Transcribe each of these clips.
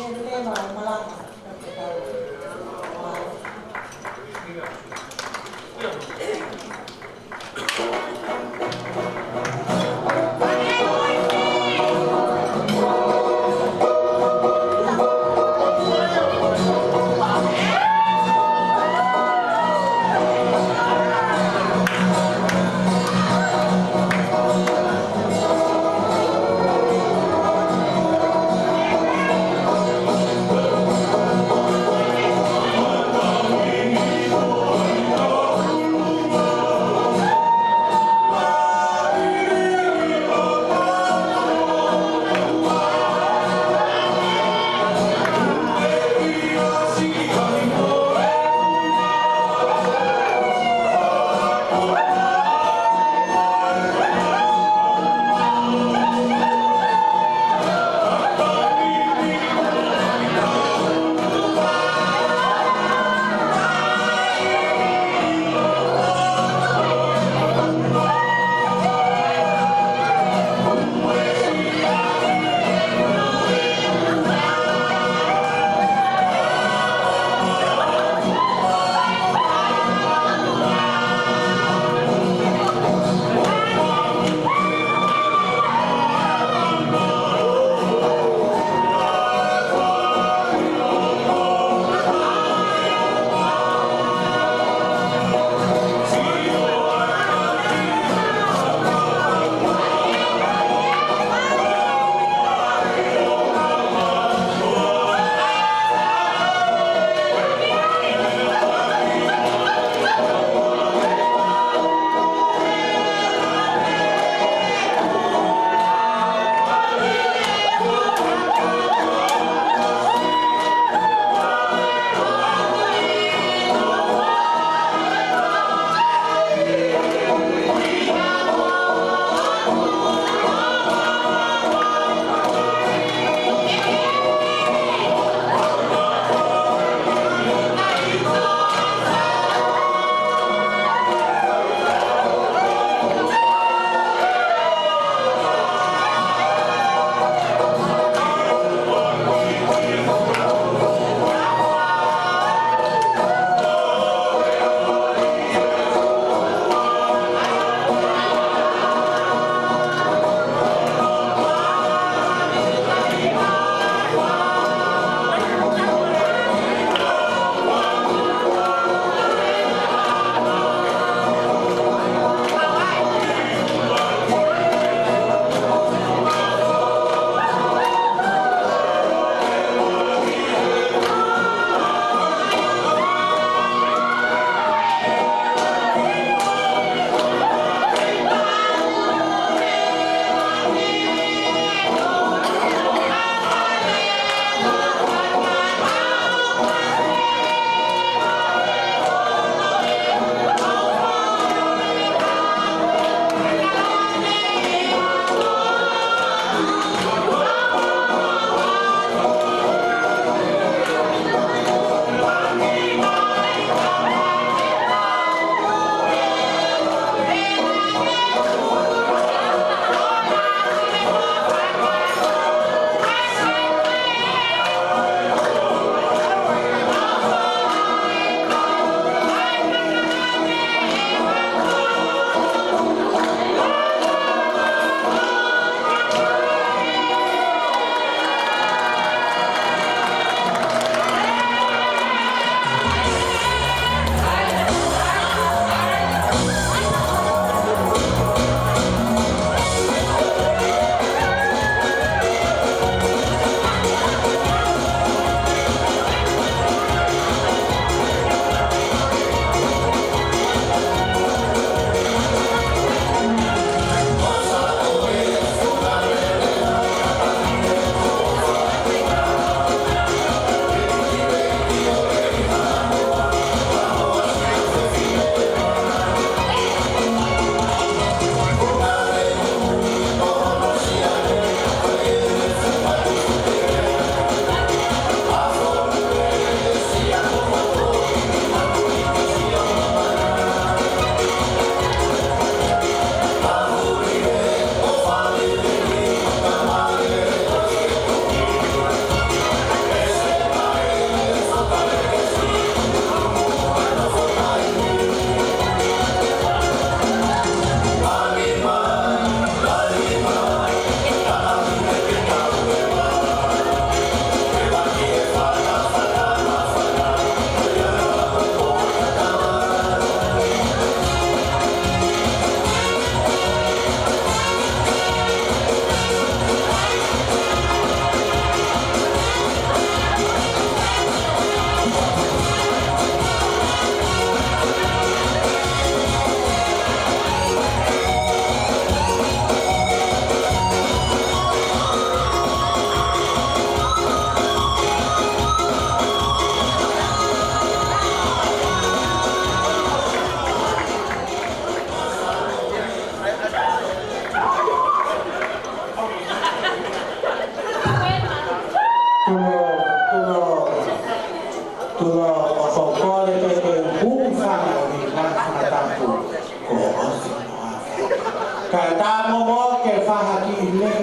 Niente, malata, perché Tulo osokole tete bungsang ni nasa tampu ko osino asa. Kata mo ke fahaki ile.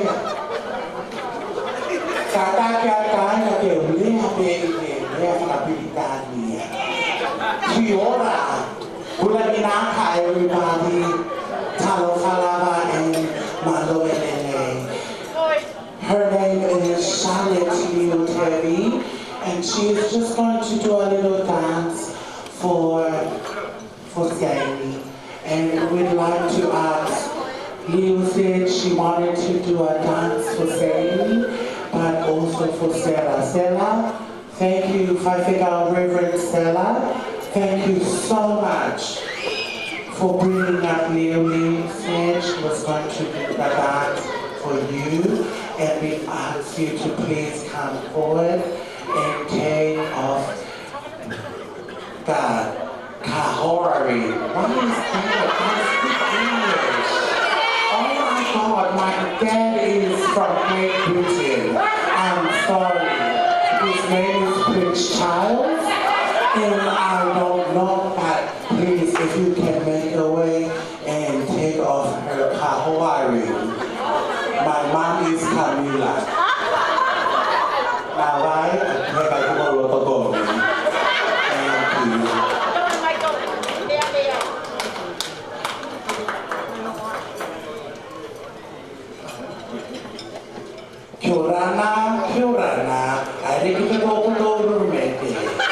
Kata kaya ke uli hape ile kapitani. Fiora bulan inaka everybody talo falava and maloelele. Her name is Charlotte Leo Terry, and she is just going to do a little dance for Sally. And we'd like to ask, Leo said she wanted to do a dance for Sally, but also for Sarah. Sarah, thank you, Fifika Reverend Sarah. Thank you so much for bringing up Leo. Leo said she was going to do the dance for you, and we ask you to please come forward and take off the kahori. What is that? I speak English. Oh my God, my dad is from Great Britain. I'm sorry. His name is Prince Charles, and I don't know, but please, if you can make a way and take off her kahori. My mom is Camila. Now, why? Thank you. Kiorana, I think it's a little rumete.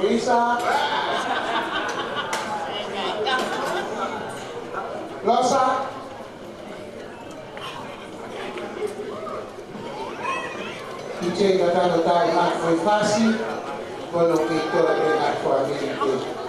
Teresa. Rosa. DJ Gatano tayo at Foy Fasi. Locator in Aqua Military.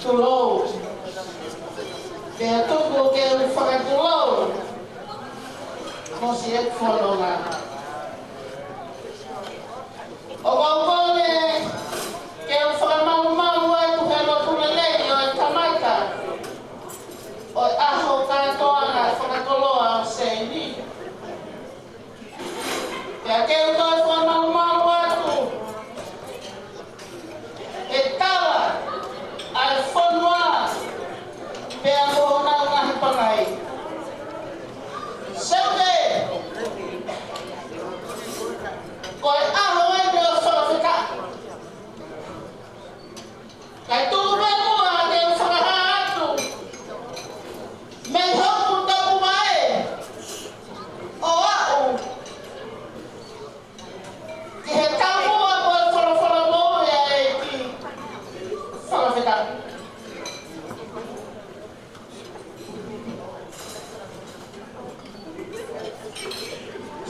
Tulong. Kaya tunggu kaya fakat tulong. Masih follow na. Obang ni kaya fakat mau ay tuhelo tulale yo tamata. O aho kantoana fakat tuloa sendi. Kaya kaya fakat mau tu. Etala Alfonwa Peago na panay. Siyempre, kung ahawin niyo sa Afrika, kaya tulungan mo ang ating panghahato, may hapon na kumain. O ako, kihita mo ang pala mo ay sa Afrika.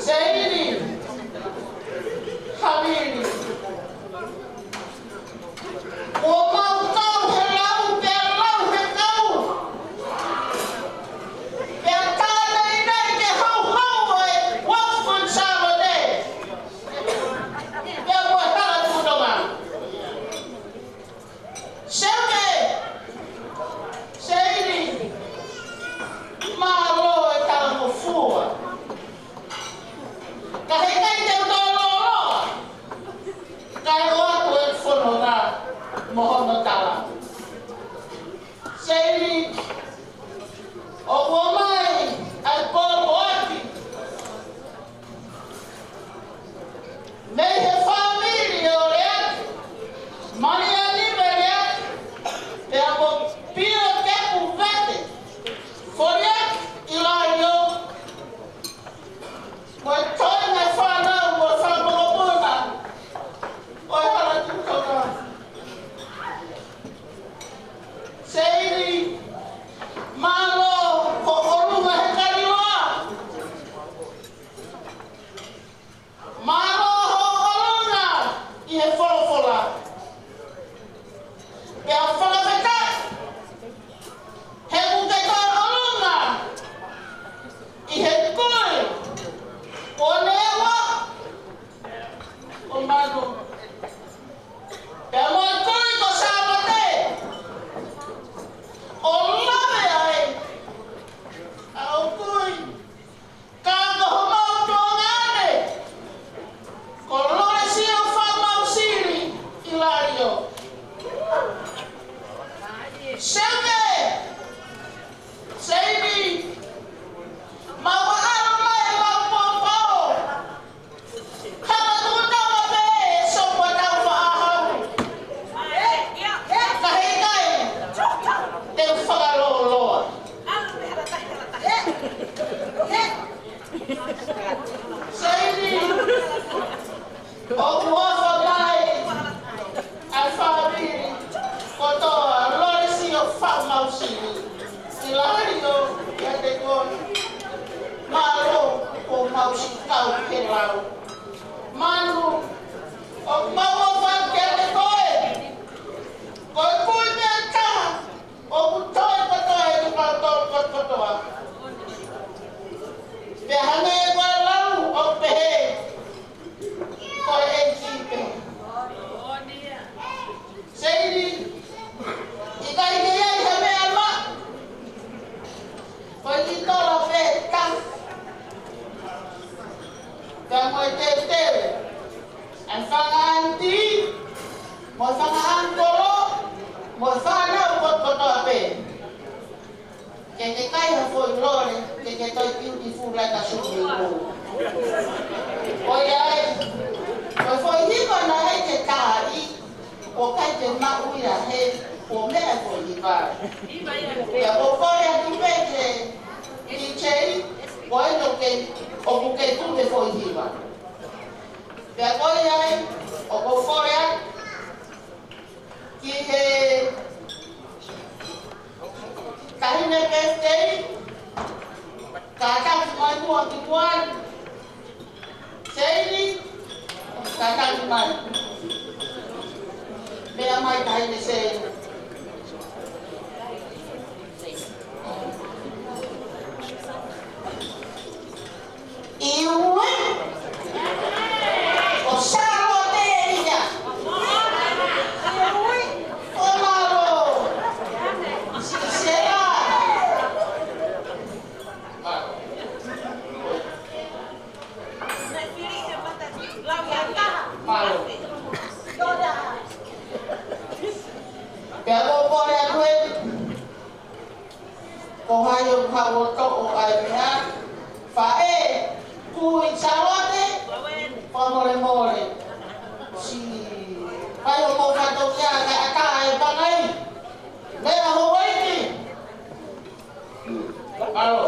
Zaidi Hamidi Omau kau helau belau hekau Berkata ini ke hau wakfun sabade Dia buat hal itu dong Zaidi Malo kalau fua kahit ay tawtolo kaya ako ay funo na mohon na tala Seri o wamay ay porboati may família olhar mania liberia pero po pio que puvete foria ilayo Moi toi na fana mo fa mo bona. Oi hala tu toka. Sei malo ko oru ma hekariwa. Malo ho oru Makelau. Manu, o mau van kete koe. Koe punya ka. O butoy patoy di patoy. Behane koe lau o pehe. Koe ekipe. Seidi. Ikai kaya kame ama. Koe kita la feta. Kamu tete, anfangan di, mau fangan koro, mau fana buat ape. Keke kai hafoi lore, keke toi beautiful like a sugar. Oh ya, hafoi hiba na heke kari, o kai te mauira he, o me hafoi hiba. Ya hafoi ya kipeke, kichei, o eno ke o buke tu te foi hiva. Te apoia ai, o kofoia, ki he kahine pestei, kakaki mai mua ki kuan, seini, kakaki mai. Mea mai kahine seini. Iuwe, o Charlotte Erika, o Lalo, será? Malo. Pero por el con ayo kawoto o ayo fae kui Charlotte, mole. Si ayo mo kato kya ka ay banay. Mera ho waiti. Alo.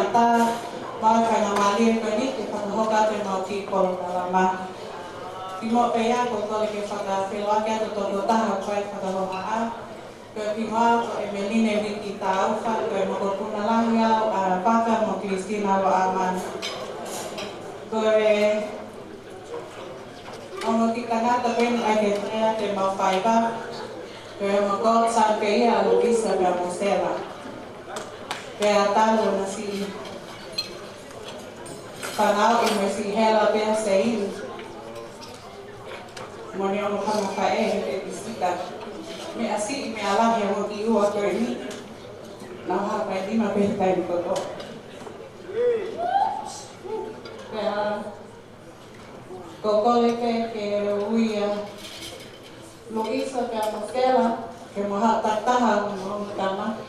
ata mga mali ko ni ke paghoka te mau ki ko lama timo pe ya ko ko ke faga pelo ke to ta ha try faga ho a ke pima ko e menine vi ki tau fa ko mo ko kuna lang ya pa ka mo Cristina wa aman ko e ang kita na ta pen ai ke te mau fai ba ko mo ko sa ke ya Luisa Gamosela kaya talo na si Panau e si Hela Ben Sain moni ang mga kae e bisita me asi me ala he mo ki u ato ni na ha pa di ma ben time ko to kaya kokole ke uia Luisa Gamosela ke mo ha tataha mo tama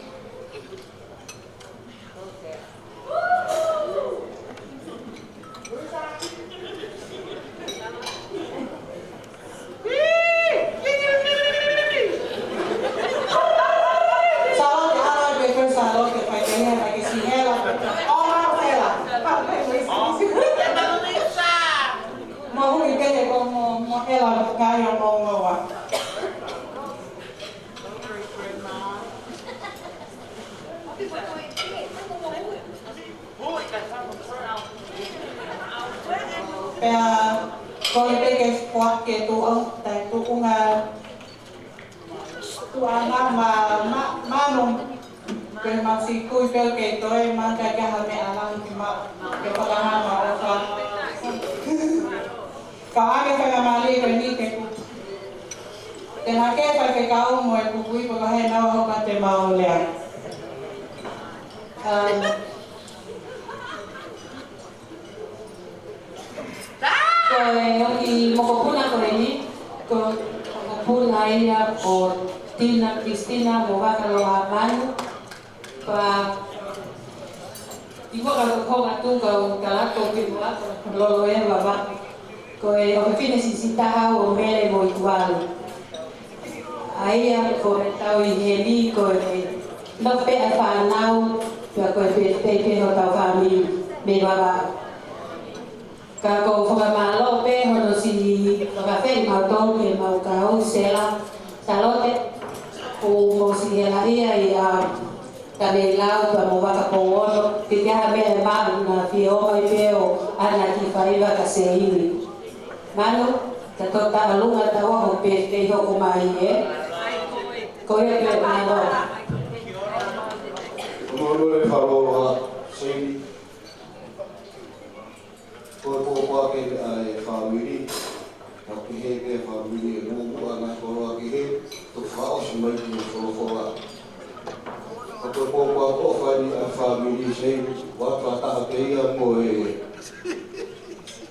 kaya kalau kita kuat ke tu tai tu unga tu anak manung ke masih kui pel ke tu emang kayak hame alang cuma ke pelahan mau apa kau ada kayak mali ini ke tu dan akhirnya pakai kau mau kui pelahan mau kate mau lihat i mokopuna ko ini ko mokopuna ia o Tina Cristina mo va kalo haman pa ibo ka ko tu ka kala ko ki mo lo e baba ko e o fine sisita ha o mele mo igual ai ko tau i heli ko no pe fa nau ko pe ho tau fa mi me baba kako whakamalo pe hono si whakawheri mautong e maukau sela salote o mo si hela ia i a kame lau pa mo wakapongono ki kia mea maa na whioma i peo ana ki whaiva ka se iwi manu ta tota alunga ta waho pe te hoko mai e ko e pe mano Kono le wharoa seini ko po ke ai family ka he ke family no ana ko ke he to fa o mai ki so fora ko po family sei wa ta ke ia mo e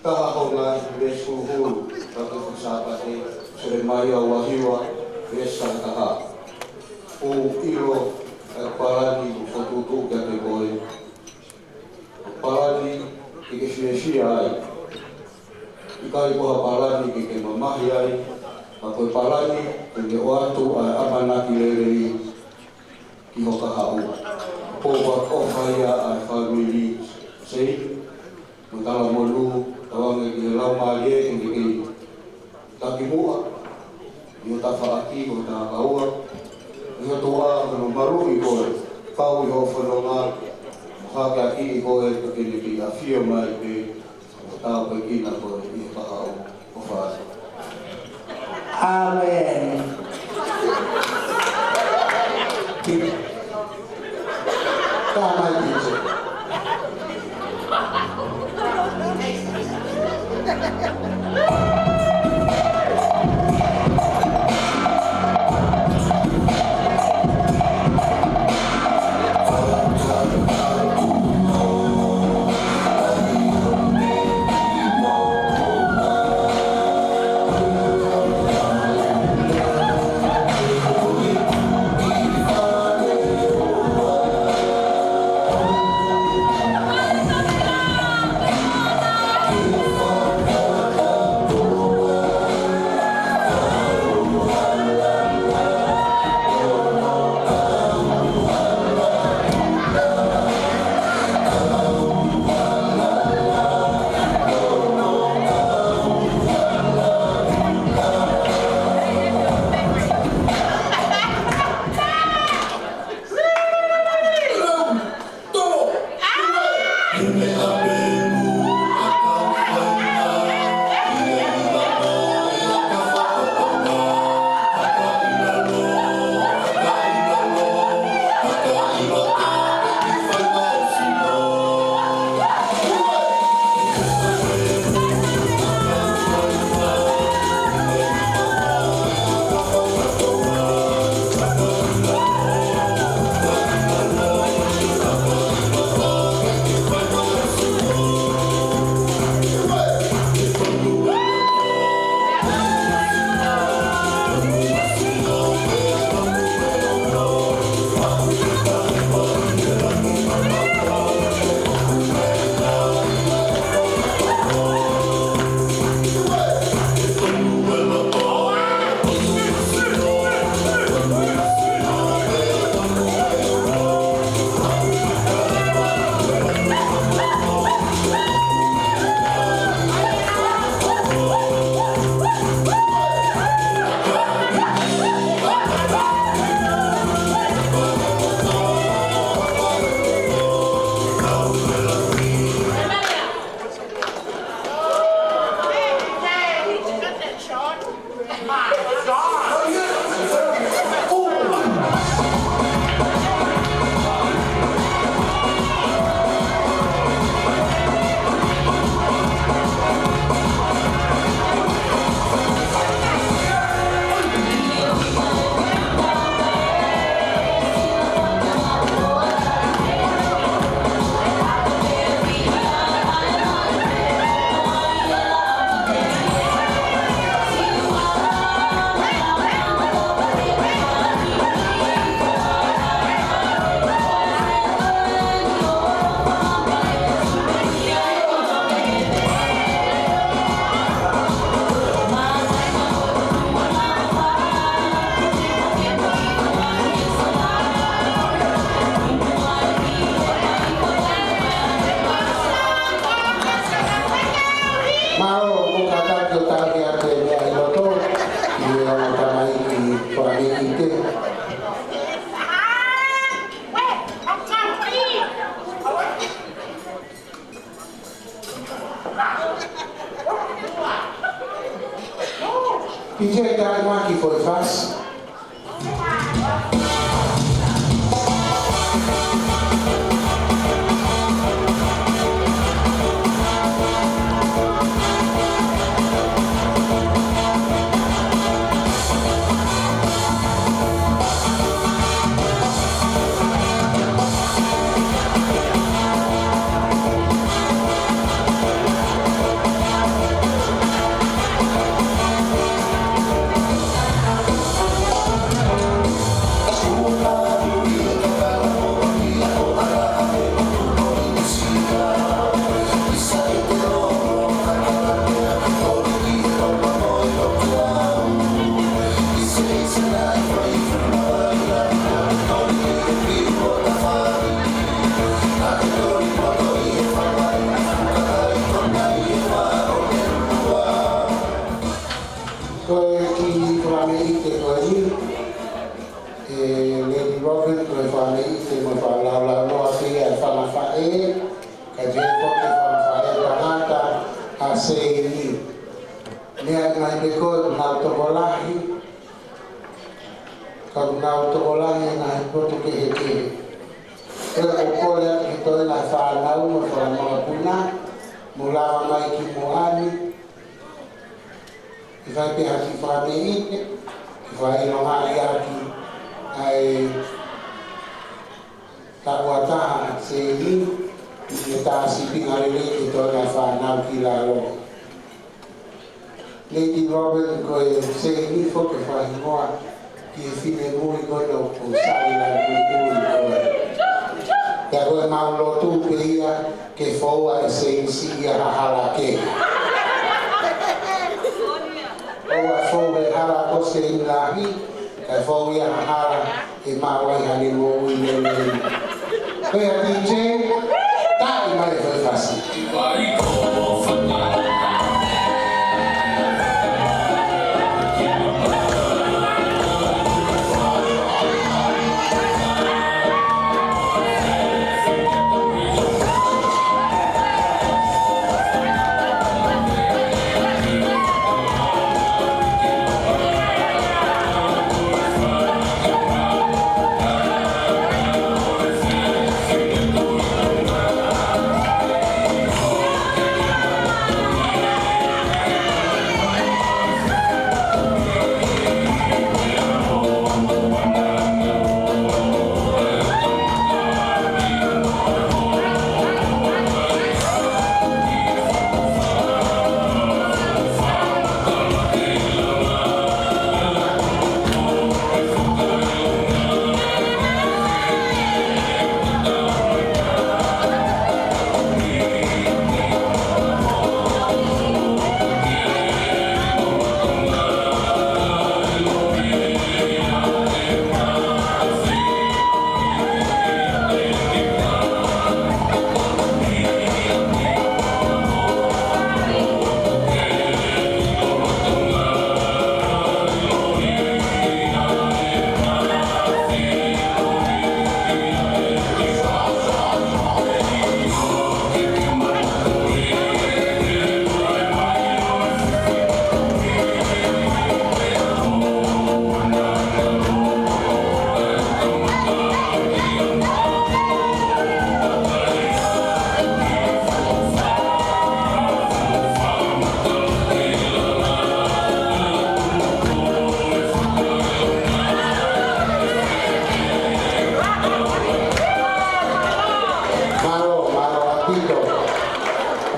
ta ho na be su hu ta ko sa pa te se mai wa hiwa e sa ta ha o ilo parani ko tu ke te boy parani ke ke ai ikai ko parani ke mamahi ai ko parani ke o atu amana ki le ki ho ka hau po ko faya ai family sei mutala molu tawang ke lau ma ye ke ta ki mua yo ta fa aki ko ta kaua yo to a no maru i ko pau yo fo no ma Hake aki ko e ke ni a fio mai pe ta ko ki na ko i pa o fa. Amen. Ta mai dice. DJ Dagmar que foi fácil. Lady Robin ko say ni fo ke fa ngoa ki fine muy ko do ko sai la muy ko ya ko ma lo tu peia ke fo a se si ya hala ke o a fo be hala ko se la hi e fo ya hala e ma wa ya ni mo wi le ko ya DJ ta i mai fa fasi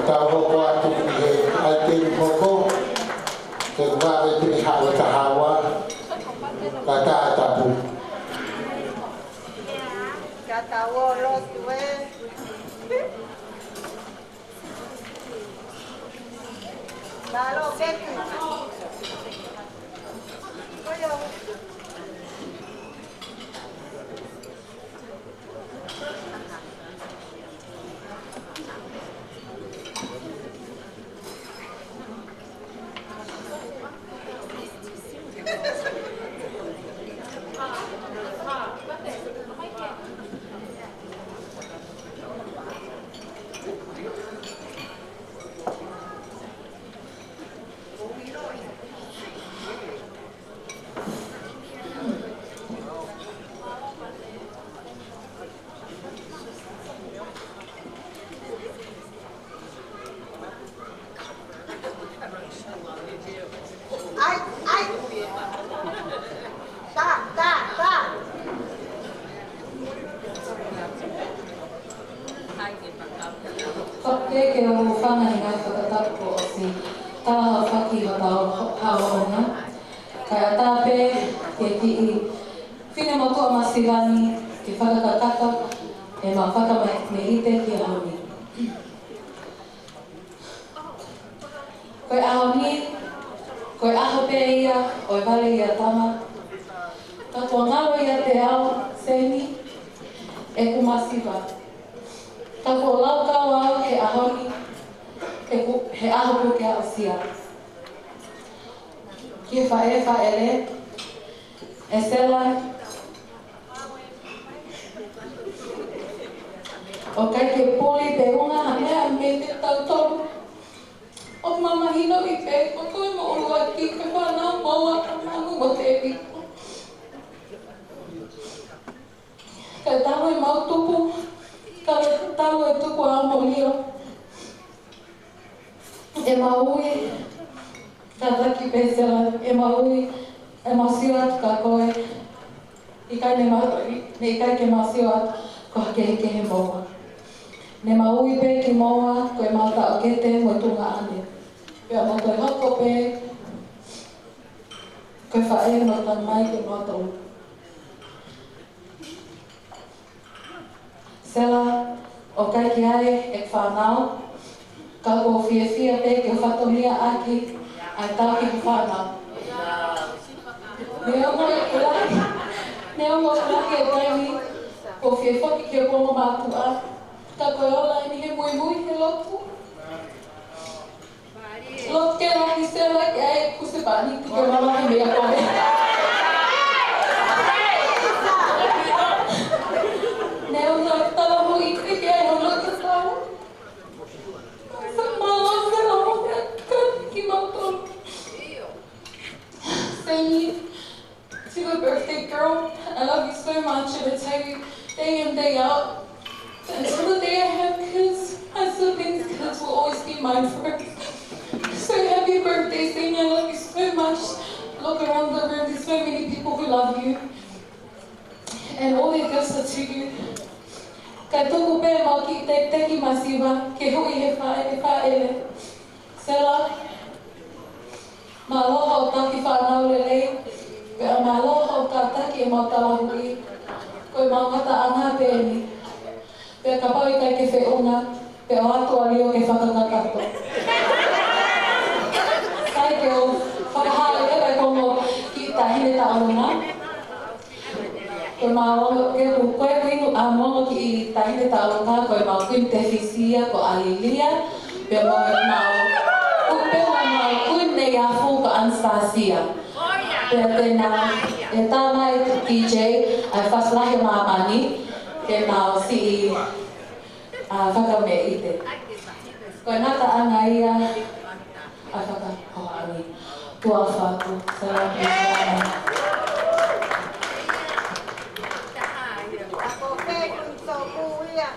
tau hoko atu ki he ai te hoko. Te wāwe pini hawa ta hawa. Ka ta atapu. Ka tawo lo tue. Lalo beku. Koyo. Whake o whangai ngā whakatapu o si tāha whaki o tau hawaonga. Kai a tāpe ke ki i whina motua masirani ki whakakataka e mā whakamai me ite ki ahoni. Koe ahoni, koe aho pe ia o e wale ia tama. Katua ngaro ia te ao seni e kumasiwa. Ka ko lau kau au ke ahoni, he aho pu ke au sia. Ki whae whaele, e sela, o kai ke poli pe unga hanea me te tautoro. O mamahino i pe, o koe mo urua ki ke whanau maua a manu mo te epiko. Kai tahu e mau tupu, Kala tau e tuku a molio. E maui, ka taki pesela, e maui, e masio atu ka koe. I kai ne maui, ne i kai ke masio atu, ko hake ke he moa. Ne maui pe ki moa, koe mata o kete mo tunga ane. Pea mo koe hoko pe, koe whae mo tan mai ke mata upu. Sela, o kai ki ai e whanau, ka ko fia pe ke whatomia aki, ai tau ki whanau. Ne ongo e kulaki, e taimi, ko fia whaki ki o kongo mātua, ka koe ola ni he mui he lotu. Lotu ke rahi sela ki ai kusepani ki ke mamahi mea koe. To a birthday girl, I love you so much and I tell you day in, day out. Until the day I have kids, my siblings' kids will always be mine first. So happy birthday, Sani, I love you so much. Look around the room, there's so many people who love you. And all their gifts are to you. Kai tuku pe mau ki te teki masiwa, ke hui he whaele. Sela, ma aloha o taki whanau lelei, pea ma aloha o ka taki e mau talahui, koe mau ngata anga pēni. Pea ka pau i kai ke whiunga, pea o atua lio ke whakakatato. Kai ke o whakahale ewe kongo ki tahine ta alunga. Koe mau ke koe kuinu a mongo ki i tahine ta alunga, koe mau kuinu te whisia ko alilia, pea mau upewa mau kuinu nei a fu ko Anastasia. Pea tēnā, e tāna e DJ, ai whaslahi māmani, ke mau si i whakame ite. Koe nata anga ia, ai whakahoani, tua whaku, saraki whana. Ako pe kun so kuya.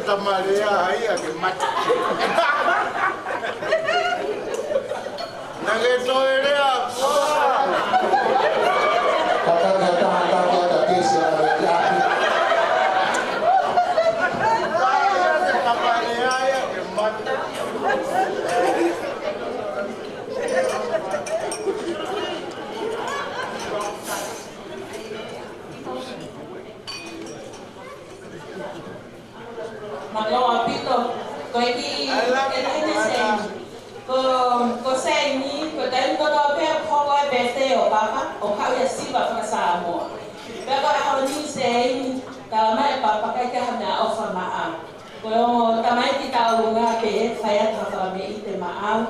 tamarea aí a que mata. Nage toere a kata kata kesi a tamarea a que mata. Maglaw apito ko ini sen ko sen ni ko dan ko do pe ko bete o papa o ka ya siba fa sa mo pero ako ni sen ta mai papa ka ka na o fa ma ko tamai ti ta u nga pe fa ya ta fa me ite ma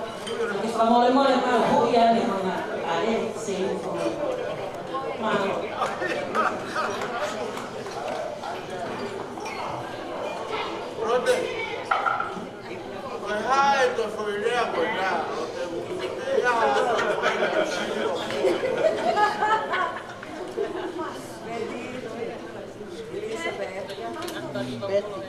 ke fa mo le ma ho ya ni ma ale sen fo ma Rote, hai to familia con la. Betty.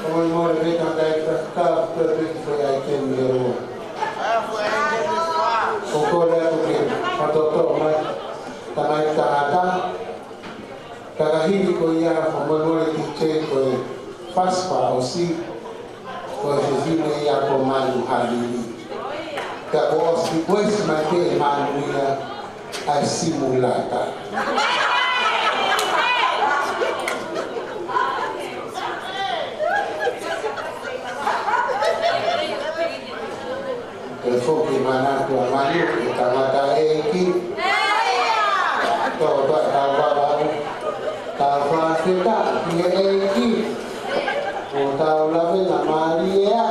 Como el mole que está ahí cascado, pero que fue ahí que me dio. Pokoknya tu atau mai tanai tanata kakahini ko ia pembangunan tice ko faspa osi ko sesine ia ko malu halini ka bos depois mai ke malu ia a simulata Telepon di mana tuan malu kita mata eki, tahu tak tahu baru, tahu kita dia eki, tahu lagi nama dia.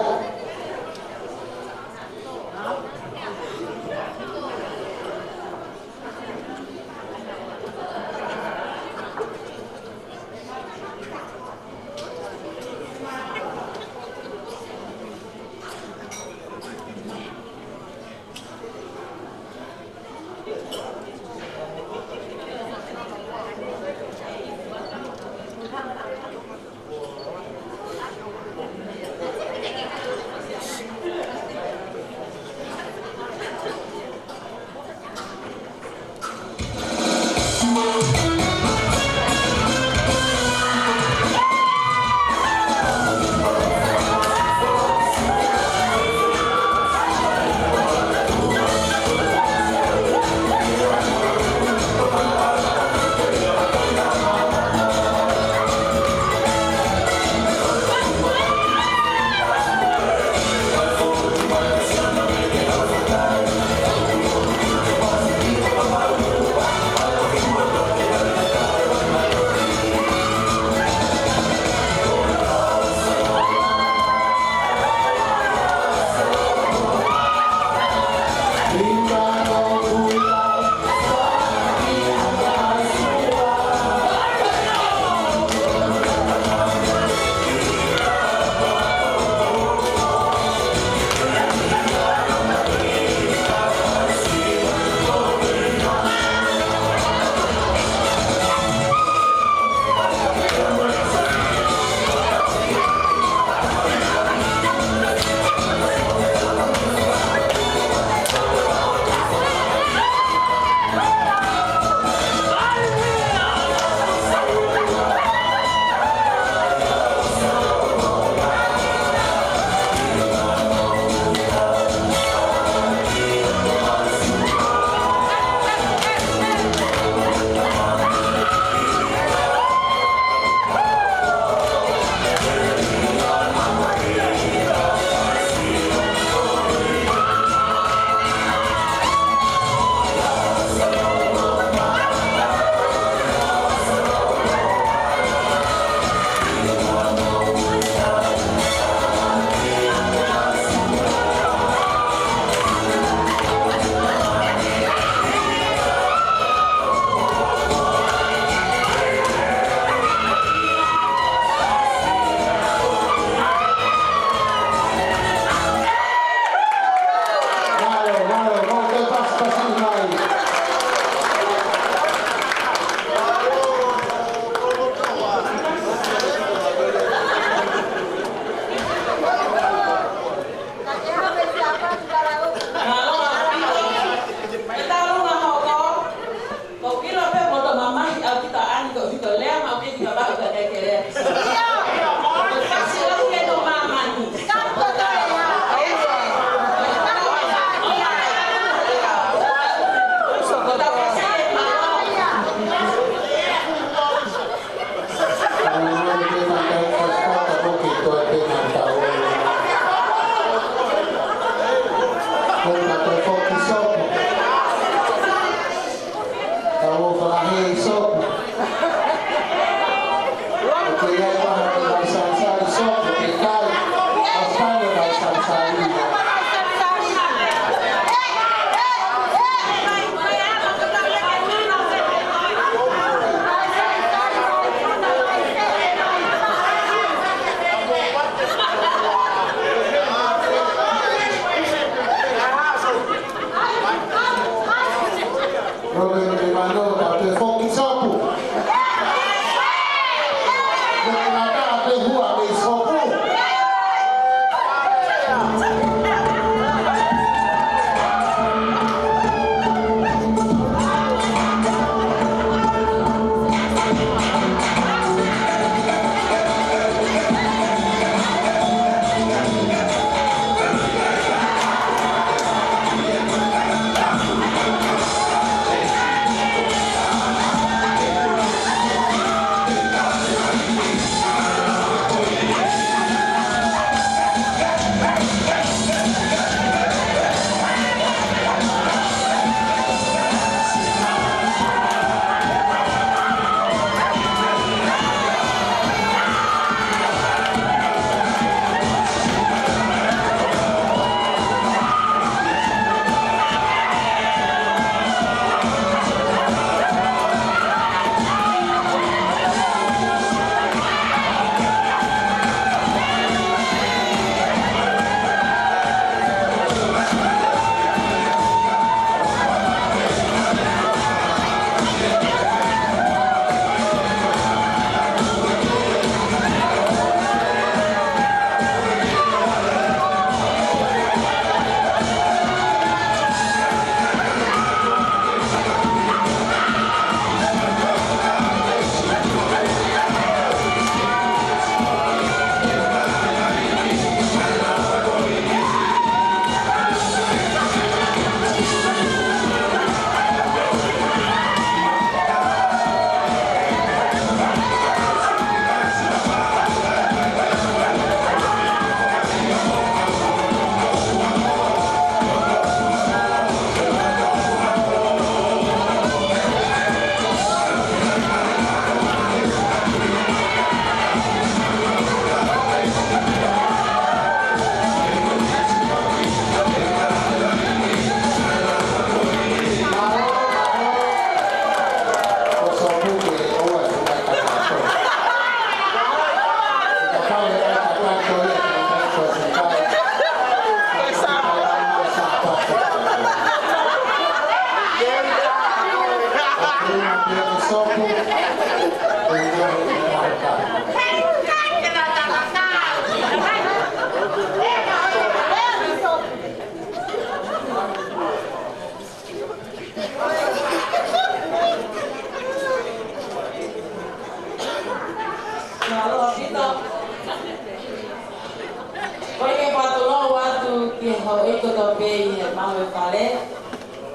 hau iko tau pe i he mau e whare.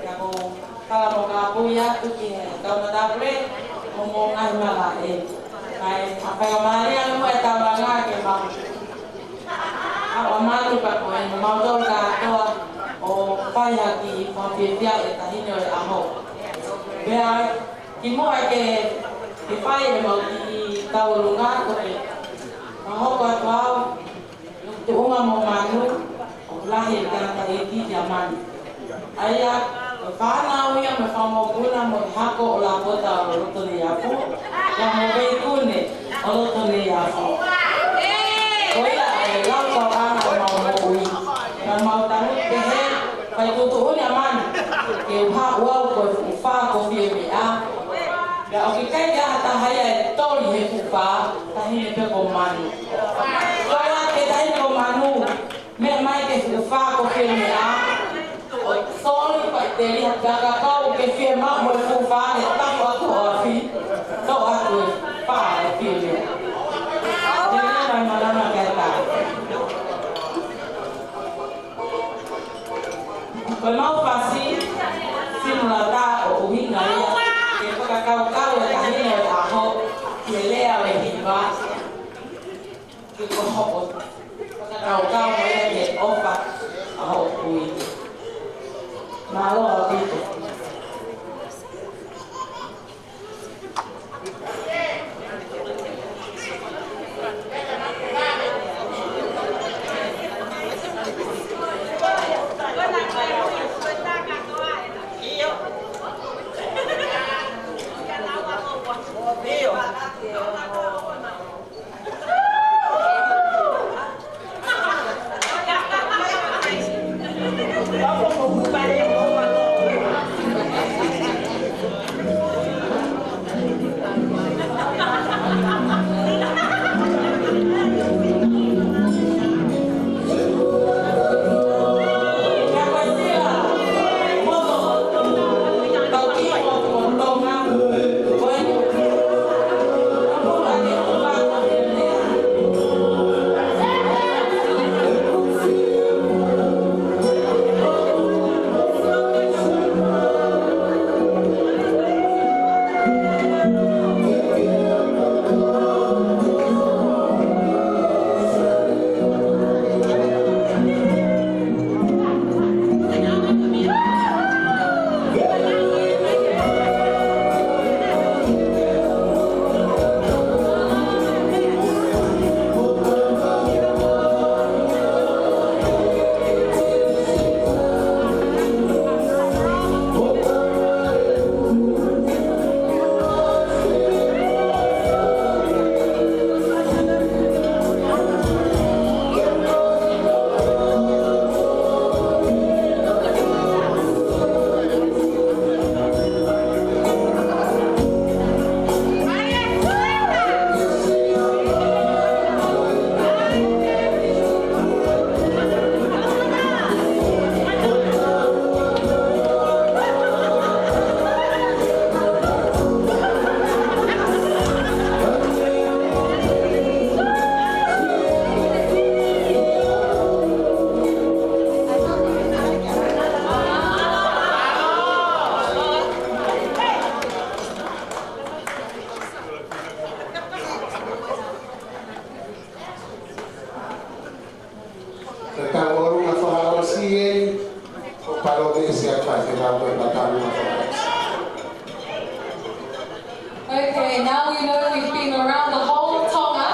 Kia ko kala mo ka pui atu ki he kauna tapre, mo mo ngai mala e. Kai a whai o maari anu mo e tawa ngā ke mau. A o matu ka koe, mo mau tau ka atoa o whai haki whawhiawhia e tahino e aho. Bea, ki mua ke whai e mau ki tau runga koe. Ma hoko atu au, te unga mo manu, o lahi e tata e ki te amani. Aia, o whanau ia me whamokuna mo te hako o la pota o roto ni apu, ka mo vei kune o roto ni apu. Oia e lau kau ana o mau mo ui. Ka mau tanu te he, pai tutu uni amani, ke uha uau koe uwha ko fie me a. Ka o ki kai kia hata haia e tori he kupa, tahini pe ko manu. Koia ke tahini ko manu, me mai ke uwha ko fie me a. O soli pai te liha ka kau ke fie ma mo e kupa e tapu atu o a fi. Tau atu e wha e fie me a. Te rinai malama kia tā. Koe mau pasi, simula tā o uhinga ia. Ke whakakau e tahine o aho, ke lea o e hiwa. Ke koho o whakakau o e ke ofa aho o ui. Nā loa o pito. Okay, now we know we've been around the whole of Tonga,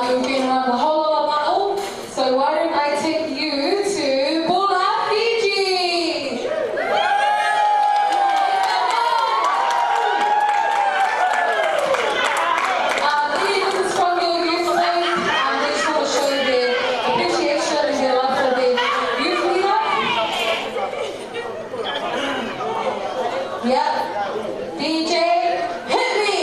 we've been around the whole of Lama'u, so why don't I take you to Bula, Fiji? These are from your youth today, they just want to show their appreciation and their love for their youth leader. Yep, DJ, hit me!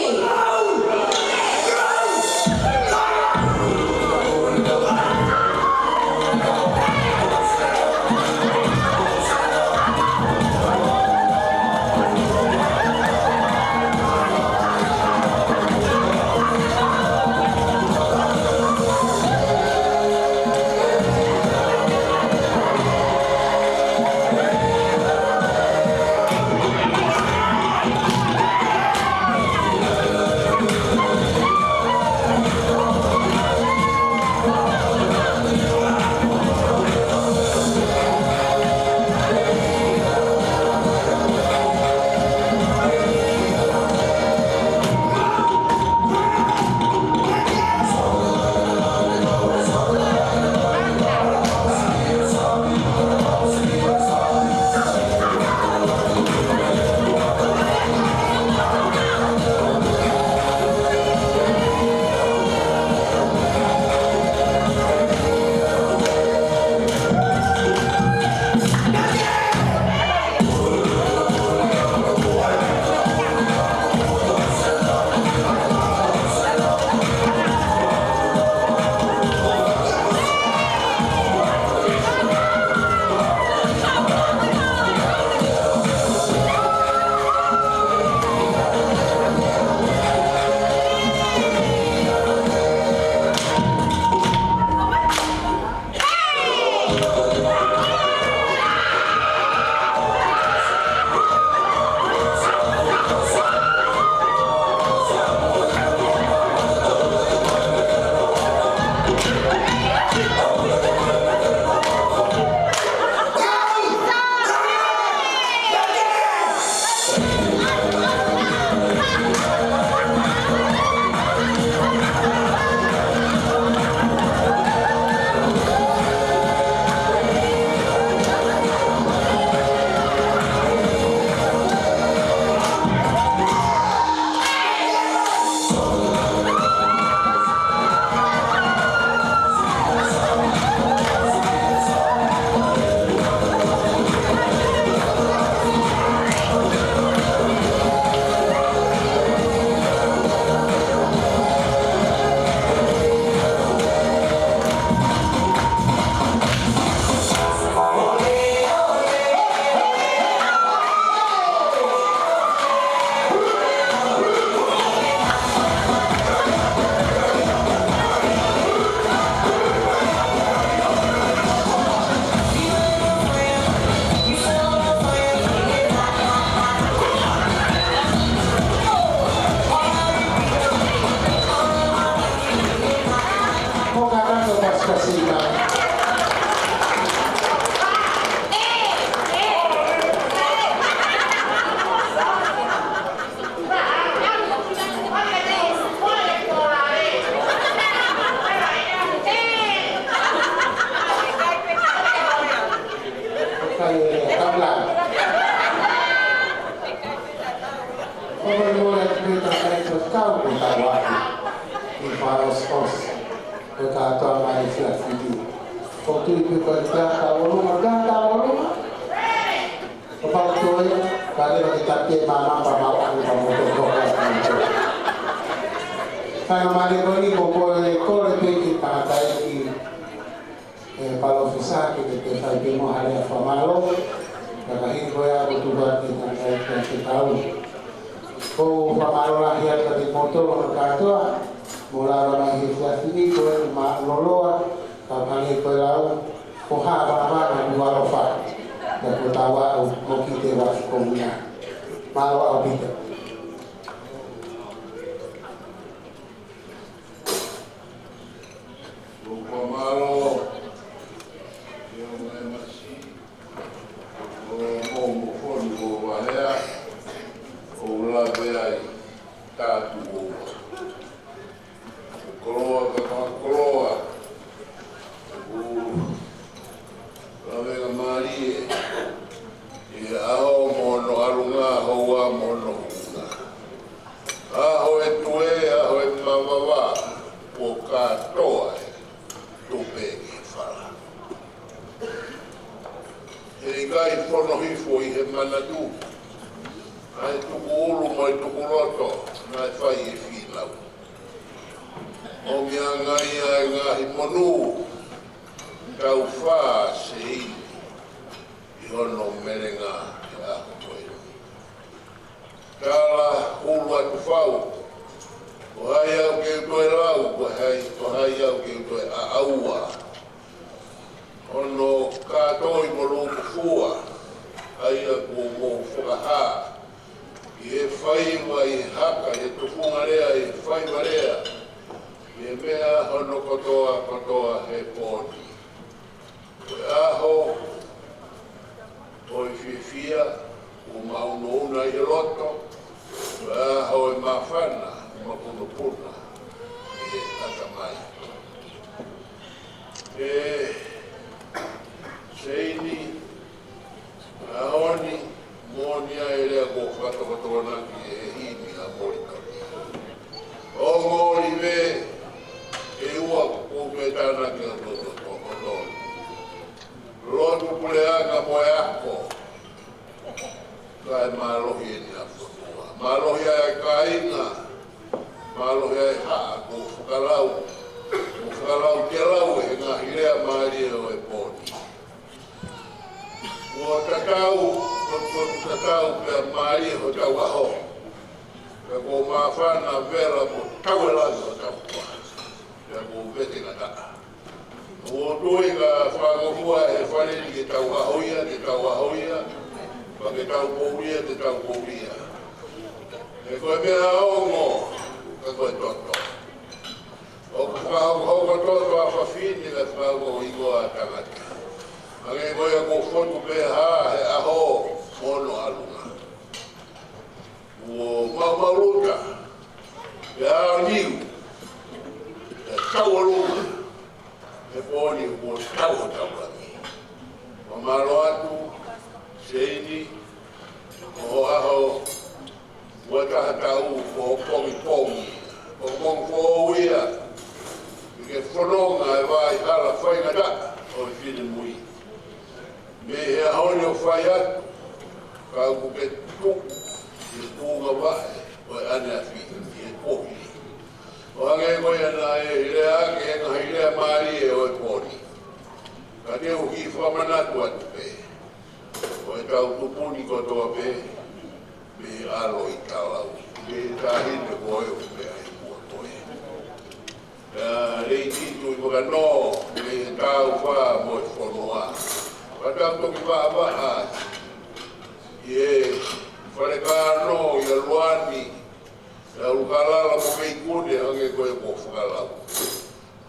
Kakak lepas kasih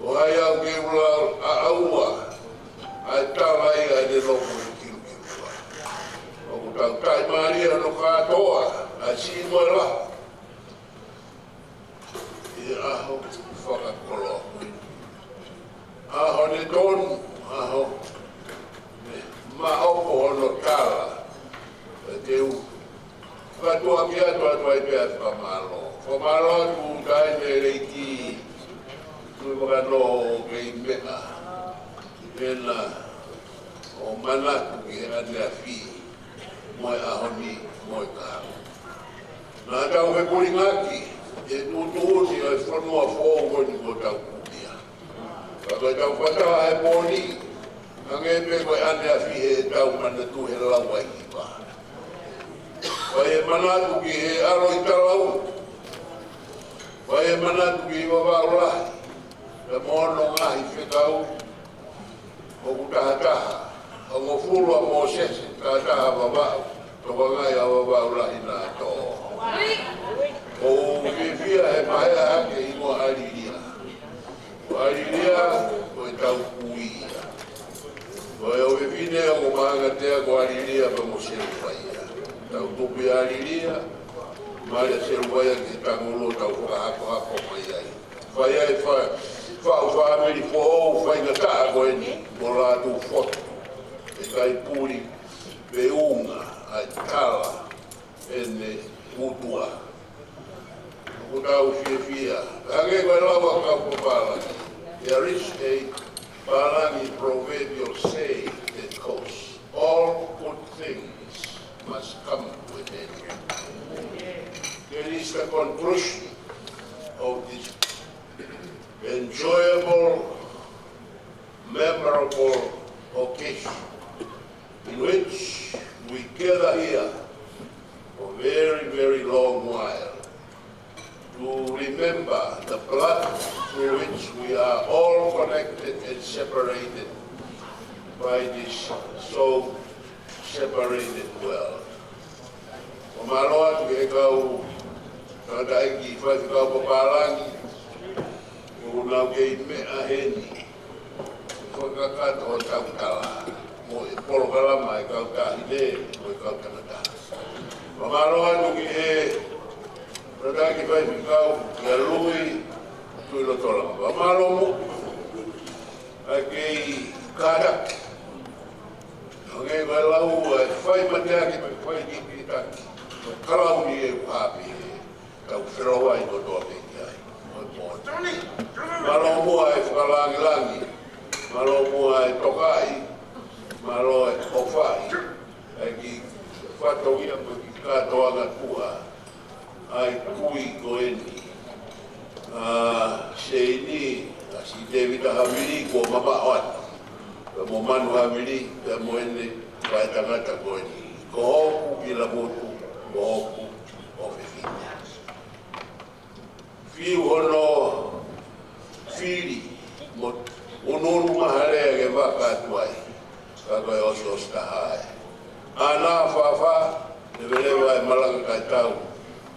O ai au ke ula a aua. Ai tala i ai de loko i kilu kilu. O ku tau tai maria no katoa. Ai si moe la. I aho whakakolo. Aho ne tonu. Aho. Ma opo hono tala. Te u. Katua ki atu atu ai pia whamalo. Whamalo atu kai ne reiki. Tui wakano kei mea. Pena o manatu ki ane a whi. Moe ahoni, moe kaha. Nā tau he kuri ngaki. E tutuuti ai whanua whōngoni mo tau kutia. Kato tau whatawa he pōni. Ange pe koe ane a whi he tau manatu he lawa i pa. Wai e manatu ki he aro i talau. Wai e manatu ki i wawaulahi. Ka mono ngahi whekau. O kutahataha. O ngofurua mo sese. Kataha wawau. Toka ngai a wawaulahi nā tō. O whiwhia he pahea hake i mua ariria. O ariria o e tau kuia. O e o whiwhine o mahangatea ko ariria pa mo seru whaia. Tau tupi ariria, maria seru whaia ki tangulo tau whakahako hako mai ai. Whaia e whau whamiri whohou whainga taa ko eni mo lātu whotu. E kai puri pe unga ai tala ene utua. Kutau whiwhia. Hage koe lawa ka palangi. There is a palangi proverbial saying that goes, all good things must come with it. That is the conclusion of this enjoyable, memorable occasion in which we gather here for a very, very long while to remember the blood through which we are all connected and separated by this so separated world. O maloa tu e kau tadaiki whai kau papalangi o nau kei mea heni whakakato o tau kala mo e polo kalama e kau kahine mo e kau Canada. O maloa tu ki e tadaiki whai kau kia lui tui lotola. O maloa mo a kei kadak Ngai mai lau whai matea ki whai ki taki. Karau ni e uhapi e kau whiroa i kotoa peki ai. Malo mua e whakalangi-langi. Malo mua e tokai. Malo e kowhai. E ki whatoia ko ki katoanga tua. Ai kui ko eni. Se ini si David Hamiri ko mama atu. Mo manu hamiri, mo ene vai tangata ko ni. Ko hoku ki la motu, ko hoku o whiwhine. Whiu hono whiri, mo unoru maharea ke waka atuai. Ka koe osos ka hae. Ana whawha, te verewa e malanga kai tau,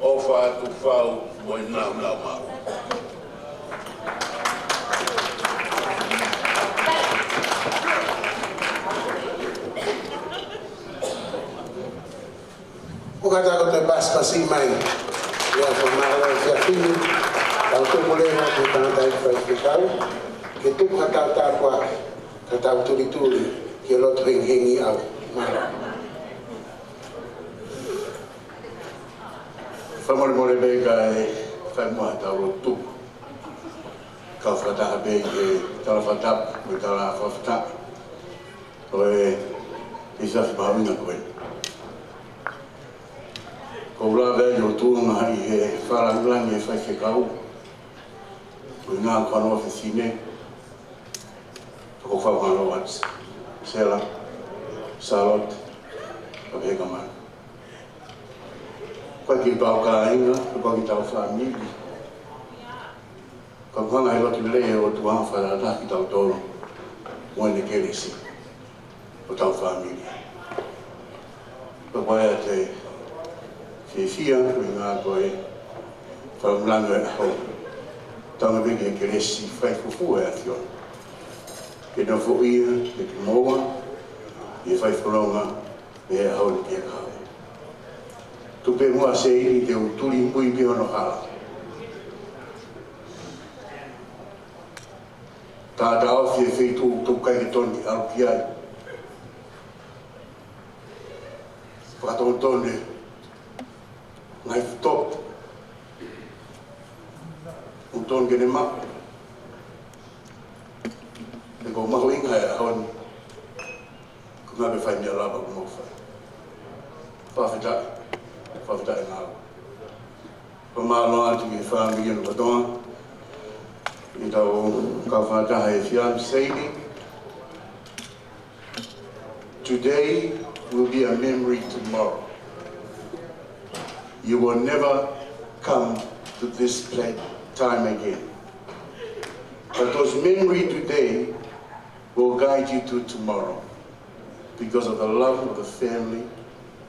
o whaatu whau mo e nau nau mau. O kata ko te bas pasi mai. Ya formala ya fini. Tau tu boleh nak kita dai festival. Kita kata apa kata tuli-tuli ke lot hengi au. Mara. Whamare more mei kai whai mua tau tu. Kau whataha bei ke tala whatap, me tala whatap. Koe isafi pahamina koe. Ko ula vei o tūnga i he wharangilangi e whai ke kau. Ko ngā whanau whiwhine. Ko whauhano ats. Sela, Salot, o heka mai. Koe ki pau ka inga, ko ki tau whamili. Ko kanga he lotu lea o tuanga wharata ki tau toro. Moene keresi. O tau whamili. Ko koe te whiwhia, kui ngā koe whaumlanga e hau. tanga vini e keresi whai fufu e athio. Ke na fo ia, ke ki moa, i whai whanonga, me e hau ni kia kawe. Tupe mua se ini te uturi mpui pi hono hala. Tā tau fie fie tu kai ke toni au ki ai. Whakatong tone, ngai futop. Uton kene mak. E ko mahu inga e ahon. Ko ngabe whai mea laba ko mau whai. Whawhitai ngā. Ko mālo atu ki whaangi anu katoa. I tau ka whātaha e whiam seini. Today will be a memory tomorrow. You will never come to this time again. But those memory today will guide you to tomorrow because of the love of the family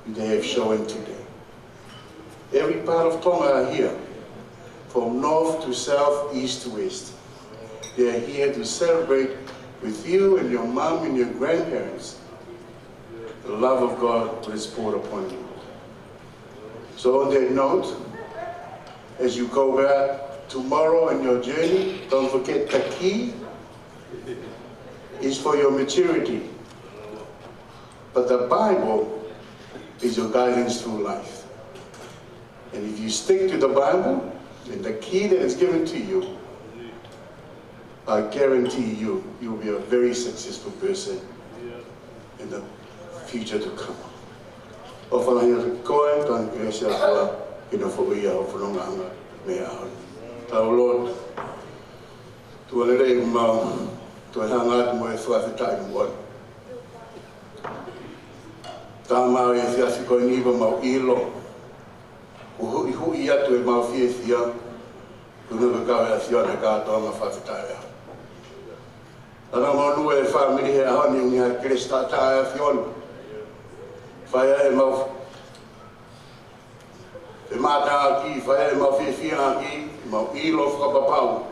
they have shown today. Every part of Tonga are here, from north to south, east to west. They are here to celebrate with you and your mom and your grandparents the love of God that is poured upon you. So on that note, as you go back tomorrow on your journey, don't forget the key is for your maturity. But the Bible is your guidance through life. And if you stick to the Bible, then the key that is given to you, I guarantee you, you'll be a very successful person in the future to come. O whanahia te koe, tāna ki resia kua, kina whakuia o whanonga anga mea ahon. Tau Lord, tua lere i mau, tua hanga atu mo e whawhitai mua. Tā mau e whiawhi koe niwa mau ilo, o hui atu e mau whiawhia, kunuka kawe a whiona kātoa ma whawhitai ahon. Tana mau nua e whamiri he ahoni ungi ha kresta tāi a whiona. Whaia e mau e māta aki, whaia e mau whiawhia aki, mau ilo whakapapau.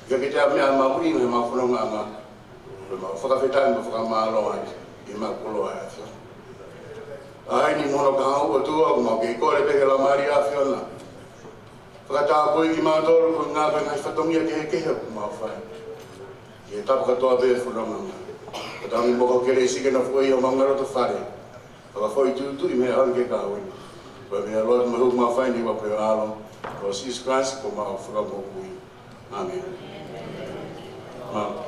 Kia ki te mea mau inga he mau whanonga anga, mau whakawhetai mo whakamālo ai, i mau kuloa e whiona. Ai ni mono ka hau o tua, ko mau ke kore peke la mari a whiona. Whakataa koe ki mātoro, ko ngā koe ngai whatongia ke he kehe ko mau whai. Ki e tapu katoa pē whanonga anga. Katangi moko kere sike na fwoi o maungaroto whare. Whakawhoi tūtui mea hau ke kāwini. Koe mea Lord mahu mau whaini wa koe alo. Ko Jesus Christ ko mau whakamokui. Amen. Amen.